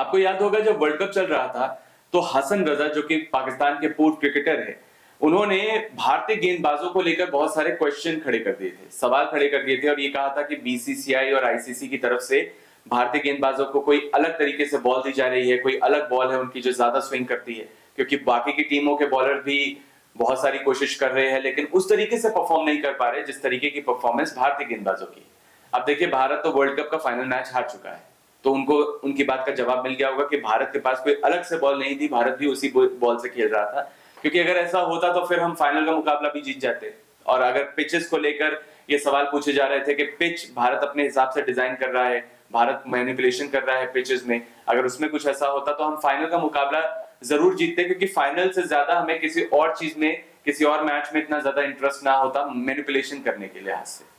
आपको याद होगा जब वर्ल्ड कप चल रहा था तो हसन रजा जो कि पाकिस्तान के पूर्व क्रिकेटर है, उन्होंने भारतीय गेंदबाजों को लेकर बहुत सारे क्वेश्चन खड़े कर दिए थे, सवाल खड़े कर दिए थे और ये कहा था कि बीसीसीआई और आईसीसी की तरफ से भारतीय गेंदबाजों को कोई अलग तरीके से बॉल दी जा रही है, कोई अलग बॉल है उनकी जो ज्यादा स्विंग करती है, क्योंकि बाकी की टीमों के बॉलर भी बहुत सारी कोशिश कर रहे हैं लेकिन उस तरीके से परफॉर्म नहीं कर पा रहे जिस तरीके की परफॉर्मेंस भारतीय गेंदबाजों की। अब देखिए भारत तो वर्ल्ड कप का फाइनल मैच हार चुका है, तो उनको उनकी बात का जवाब मिल गया होगा कि भारत के पास कोई अलग से बॉल नहीं थी, भारत भी उसी बॉल से खेल रहा था, क्योंकि अगर ऐसा होता तो फिर हम फाइनल का मुकाबला भी जीत जाते। और अगर पिचेस को लेकर ये सवाल पूछे जा रहे थे कि पिच भारत अपने हिसाब से डिजाइन कर रहा है, भारत मैनिपुलेशन कर रहा है पिचेस में, अगर उसमें कुछ ऐसा होता तो हम फाइनल का मुकाबला जरूर जीतते, क्योंकि फाइनल से ज्यादा हमें किसी और चीज में, किसी और मैच में इतना ज्यादा इंटरेस्ट ना होता मैनिपुलेशन करने के लिहाज से।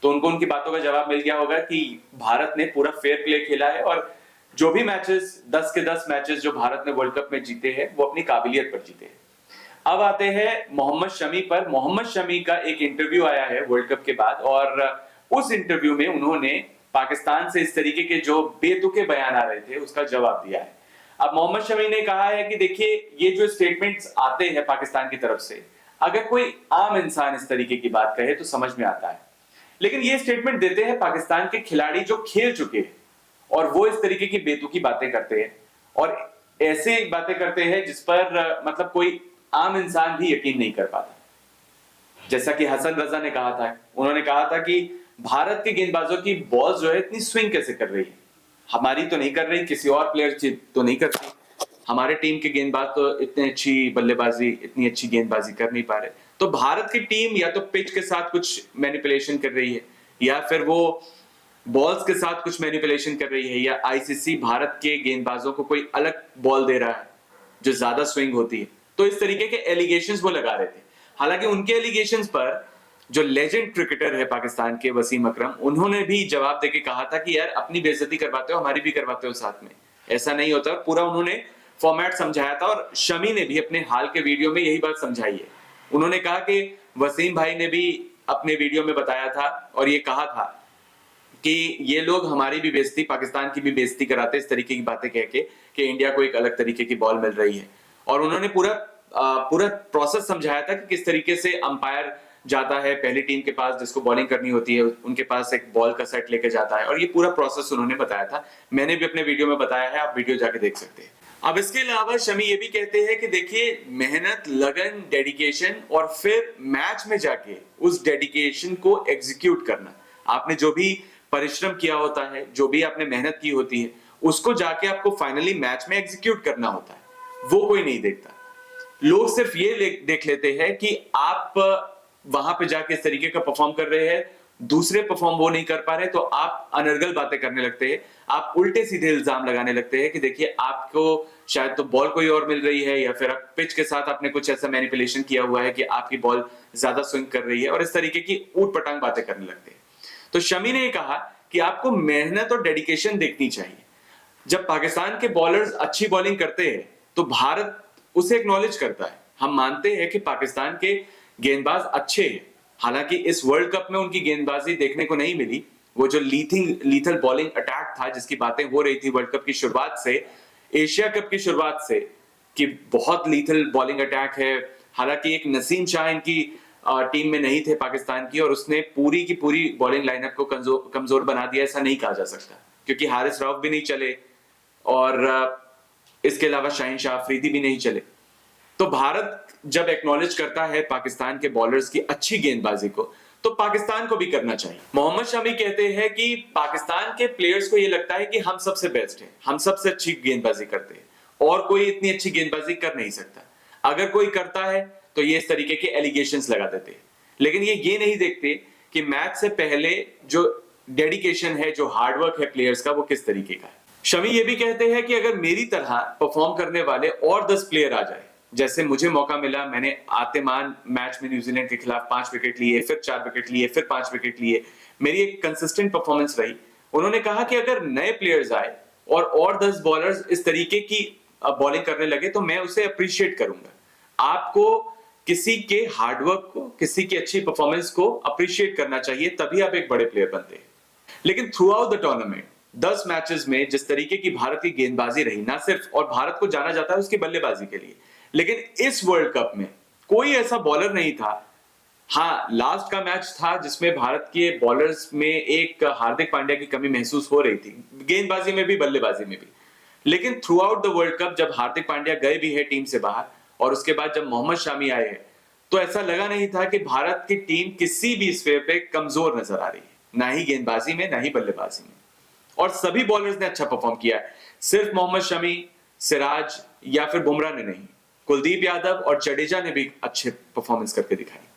तो उनको उनकी बातों का जवाब मिल गया होगा कि भारत ने पूरा फेयर प्ले खेला है और जो भी मैचेस 10 के 10 मैचेस जो भारत ने वर्ल्ड कप में जीते हैं वो अपनी काबिलियत पर जीते हैं। अब आते हैं मोहम्मद शमी पर। मोहम्मद शमी का एक इंटरव्यू आया है वर्ल्ड कप के बाद और उस इंटरव्यू में उन्होंने पाकिस्तान से इस तरीके के जो बेतुके बयान आ रहे थे उसका जवाब दिया है। अब मोहम्मद शमी ने कहा है कि देखिए ये जो स्टेटमेंट्स आते हैं पाकिस्तान की तरफ से, अगर कोई आम इंसान इस तरीके की बात कहे तो समझ में आता है, लेकिन ये स्टेटमेंट देते हैं पाकिस्तान के खिलाड़ी जो खेल चुके हैं और वो इस तरीके की बेतुकी बातें करते हैं और ऐसे बातें करते हैं जिस पर मतलब कोई आम इंसान भी यकीन नहीं कर पाता। जैसा कि हसन रजा ने कहा था, उन्होंने कहा था कि भारत के गेंदबाजों की बॉल जो है इतनी स्विंग कैसे कर रही है, हमारी तो नहीं कर रही, किसी और प्लेयर की तो नहीं करती, हमारे टीम के गेंदबाज तो इतनी अच्छी बल्लेबाजी, इतनी अच्छी गेंदबाजी कर नहीं पा रहे। तो भारत की टीम या तो पिच के साथ कुछ मैनिपुलेशन कर रही है या फिर वो बॉल्स के साथ कुछ मैनिपुलेशन कर रही है या आईसीसी भारत के गेंदबाजों को कोई अलग बॉल दे रहा है जो ज्यादा स्विंग होती है। तो इस तरीके के एलिगेशंस वो लगा रहे थे। हालांकि उनके एलिगेशंस पर जो लेजेंड क्रिकेटर है पाकिस्तान के वसीम अकरम, उन्होंने भी जवाब देके कहा था कि यार अपनी बेइज्जती करवाते हो, हमारी भी करवाते हो साथ में, ऐसा नहीं होता। पूरा उन्होंने फॉर्मेट समझाया था और शमी ने भी अपने हाल के वीडियो में यही बात समझाई है। उन्होंने कहा कि वसीम भाई ने भी अपने वीडियो में बताया था और ये कहा था कि ये लोग हमारी भी बेइज्जती, पाकिस्तान की भी बेइज्जती कराते इस तरीके की बातें कह के कि इंडिया को एक अलग तरीके की बॉल मिल रही है। और उन्होंने पूरा प्रोसेस समझाया था कि किस तरीके से अंपायर जाता है पहली टीम के पास जिसको बॉलिंग करनी होती है, उनके पास एक बॉल का सेट लेके जाता है और ये पूरा प्रोसेस उन्होंने बताया था। मैंने भी अपने वीडियो में बताया है, आप वीडियो जाके देख सकते हैं। अब इसके अलावा शमी ये भी कहते हैं कि देखिए मेहनत, लगन, डेडिकेशन और फिर मैच में जाके उस डेडिकेशन को एग्जीक्यूट करना, आपने जो भी परिश्रम किया होता है, जो भी आपने मेहनत की होती है, उसको जाके आपको फाइनली मैच में एग्जीक्यूट करना होता है, वो कोई नहीं देखता। लोग सिर्फ ये देख लेते हैं कि आप वहां पे जाके इस तरीके का परफॉर्म कर रहे हैं, दूसरे परफॉर्म वो नहीं कर पा रहे, तो आप अनर्गल बातें करने लगते हैं, आप उल्टे सीधे इल्जाम लगाने लगते हैं कि देखिए आपको शायद तो बॉल कोई और मिल रही है या फिर आप पिच के साथ आपने कुछ ऐसा मैनिपुलेशन किया हुआ है कि आपकी बॉल ज्यादा स्विंग कर रही है और इस तरीके की ऊट पटांग बातें करने लगते हैं। तो शमी ने कहा कि आपको मेहनत और डेडिकेशन देखनी चाहिए। जब पाकिस्तान के बॉलर्स अच्छी बॉलिंग करते हैं तो भारत उसे एक्नॉलेज करता है। हम मानते हैं कि पाकिस्तान के गेंदबाज अच्छे हैं, हालांकि इस वर्ल्ड कप में उनकी गेंदबाजी देखने को नहीं मिली। वो जो लीथल बॉलिंग अटैक था जिसकी बातें हो रही थी वर्ल्ड कप की शुरुआत से, एशिया कप की शुरुआत से, कि बहुत लीथल बॉलिंग अटैक है। हालांकि एक नसीम शाह इनकी टीम में नहीं थे पाकिस्तान की और उसने पूरी की पूरी बॉलिंग लाइनअप को कमजोर बना दिया, ऐसा नहीं कहा जा सकता, क्योंकि हारिस रऊफ भी नहीं चले और इसके अलावा शाहीन शाह अफरीदी भी नहीं चले। तो भारत जब एक्नॉलेज करता है पाकिस्तान के बॉलर्स की अच्छी गेंदबाजी को, तो पाकिस्तान को भी करना चाहिए। मोहम्मद शमी कहते हैं कि पाकिस्तान के प्लेयर्स को यह लगता है कि हम सबसे बेस्ट हैं, हम सबसे अच्छी गेंदबाजी करते हैं और कोई इतनी अच्छी गेंदबाजी कर नहीं सकता। अगर कोई करता है तो ये इस तरीके के एलिगेशंस लगा देते हैं, लेकिन ये नहीं देखते कि मैच से पहले जो डेडिकेशन है, जो हार्डवर्क है प्लेयर्स का, वो किस तरीके का है। शमी ये भी कहते हैं कि अगर मेरी तरह परफॉर्म करने वाले और 10 प्लेयर आ जाए, जैसे मुझे मौका मिला, मैंने आतेमान मैच में न्यूजीलैंड के खिलाफ 5 विकेट लिए, फिर 4 विकेट लिए, फिर 5 विकेट लिए, मेरी एक कंसिस्टेंट परफॉर्मेंस रही। उन्होंने कहा कि अगर नए प्लेयर्स आए और 10 बॉलर्स इस तरीके की बॉलिंग करने लगे तो मैं उसे अप्रिशिएट करूंगा। आपको किसी के हार्डवर्क को, किसी की अच्छी परफॉर्मेंस को अप्रिशिएट करना चाहिए, तभी आप एक बड़े प्लेयर बनते हैं। लेकिन through out the tournament 10 matches में जिस तरीके की भारत की गेंदबाजी रही, ना सिर्फ और भारत को जाना जाता है उसकी बल्लेबाजी के लिए, लेकिन इस वर्ल्ड कप में कोई ऐसा बॉलर नहीं था। हाँ, लास्ट का मैच था जिसमें भारत के बॉलर्स में एक हार्दिक पांड्या की कमी महसूस हो रही थी, गेंदबाजी में भी बल्लेबाजी में भी। लेकिन through out the world cup जब हार्दिक पांड्या गए भी है टीम से बाहर और उसके बाद जब मोहम्मद शामी आए हैं, तो ऐसा लगा नहीं था कि भारत की टीम किसी भी स्फेयर पे कमजोर नजर आ रही है, ना ही गेंदबाजी में ना ही बल्लेबाजी में। और सभी बॉलर्स ने अच्छा परफॉर्म किया है, सिर्फ मोहम्मद शमी, सिराज या फिर बुमराह ने नहीं, कुलदीप यादव और जडेजा ने भी अच्छे परफॉर्मेंस करके दिखाई।